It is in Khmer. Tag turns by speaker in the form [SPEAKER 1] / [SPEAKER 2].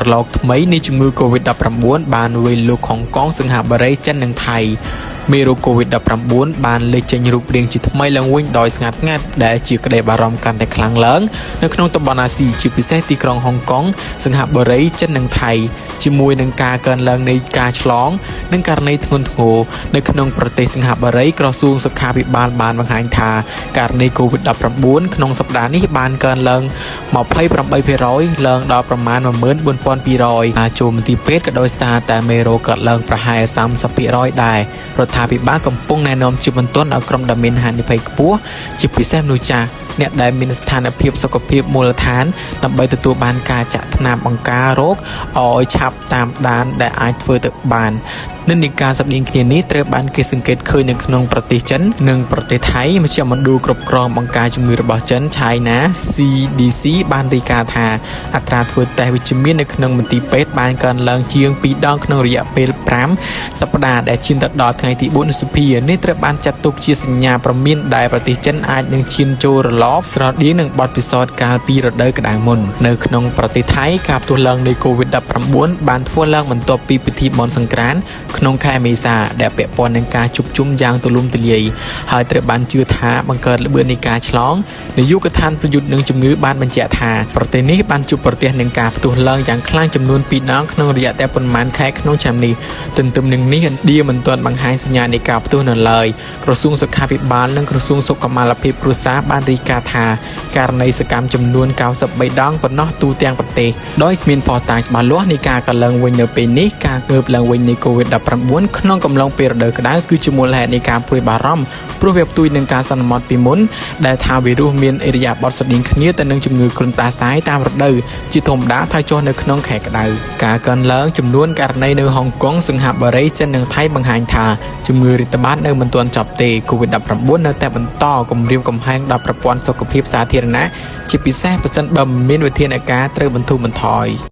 [SPEAKER 1] រលកថ្មីនៃជំងឺ COVID-19 បានវាយលុកហុងកុងសិង្ហបុរីចិននិងថៃមេរោគ COVID-19 បានលេចចេញរូបរាងជាថ្មីឡើងវិញដោយស្ងាត់ៗដែលជាក្តីបារម្ភកាន់តែខ្លាំងឡើងនៅក្នុងតំបន់អាស៊ីជាពិសេសទីក្រុងហុងកុងសិង្ហបុរីចិននិងថៃជាមួយនឹងការកើនឡើងនៃការឆ្លងនិងករណីធ្ងន់ធ្ងរនៅក្នុងប្រទេសសិង្ហបុរីក្រសួងសុខាភិបាលបានបង្ហាញថាករណី COVID-19 ក្នុងសប្តាហ៍នេះបានកើនឡើង 28% ឡើងដល់ប្រមាណ 14,200 អាចចូលមន្ទីរពេទ្យក៏ដោយសារតែមេរោគកើតឡើងប្រហែល 30% ដែររដ្ឋាភិបាលកំពុងណែនាំជាបន្ទាន់ដល់ក្រុមដែលមានហានិភ័យខ្ពស់ជាពិសេសមនុស្សចាស់អ្នកដែលមានស្ថានភាពសុខភាពមូលដ្ឋានដើម្បីទទួលបានការចាក់ថ្នាំបង្ការរោគឲ្យឆាប់តាមដានដែលអាចធ្វើទៅបាននិន្នាការស្តីងគ្នានេះត្រូវបានគេសង្កេតឃើញនៅក្នុងប្រទេសចិននិងប្រទេសថៃមជ្ឈមណ្ឌលគ្រប់គ្រងបង្ការជំងឺរបស់ចិន China CDC បានរាយការណ៍ថាអត្រាធ្វើតេស្តវិជ្ជមាននៅក្នុងមន្ទីរពេទ្យបានកើនឡើងជាង2ដងក្នុងរយៈពេល5សប្តាហ៍ដែលឈានទៅដល់ថ្ងៃទី4សភានេះត្រូវបានចាត់ទុកជាសញ្ញាព្រមានដែលប្រទេសចិនអាចនឹងឈានចូលរលកស្រដៀងនឹងបទពិសោធន៍កាលពីរដូវក្តៅមុននៅក្នុងប្រទេសថៃការផ្ទុះឡើងនៃ COVID-19 បានធ្វើឡើងបន្ទាប់ពីពិធីបុណ្យសង្ក្រាន្តក្នុងខែមេសាដែលពាក់ព័ន្ធនឹងការជួបជុំយ៉ាងទូលំទូលាយហើយត្រូវបានជឿថាបង្កើតល្បឿននៃការឆ្លងនាយកដ្ឋានប្រយុទ្ធនឹងជំងឺបានបញ្ជាក់ថាប្រទេសនេះបានជួបប្រទះនឹងការផ្ទុះឡើងយ៉ាងខ្លាំងចំនួន2ដងក្នុងរយៈតែប៉ុន្មានខែក្នុងឆ្នាំនេះទន្ទឹមនឹងនេះឥណ្ឌាមិនទាន់បង្ហាញសញ្ញានៃការផ្ទុះនៅឡើយក្រសួងសុខាភិបាលនិងក្រសួងសុខុមាលភាពគ្រួសារបានរាយការណ៍ថាករណីសកម្មចំនួន93ដងប៉ុណ្ណោះទូទាំងប្រទេសដោយគ្មានភស្តុតាងច្បាស់លាស់នៃការកើនឡើងវិញនៅពេលនេះការកើបឡើងវិញនៃ COVID-19 ក្នុងកំឡុងពេលរដូវក្តៅគឺជាមូលហេតុនៃការព្រួយបារម្ភព្រោះវាផ្ទុយនឹងការសន្មត់ពីមុនដែលថាវីរុសមានឥរិយាបថស្តីងគ្នាទៅនឹងជំងឺគ្រុនតាសាយតាមរដូវជាធម្មតាថយចុះនៅក្នុងខែក្តៅការកើនឡើងចំនួនករណីនៅហុងកុងសិង្ហបុរីចិននិងថៃបង្ហាញថាជំងឺរាតត្បាតនៅមិនទាន់ចប់ទេ COVID-19 នៅតែបន្តគំរាមកំហែងដល់ប្រព័ន្ធសុខភាពសាធារណៈជាពិសេសប្រសិនបើមិនមានវិធានការត្រូវបន្ធូរបន្ថយ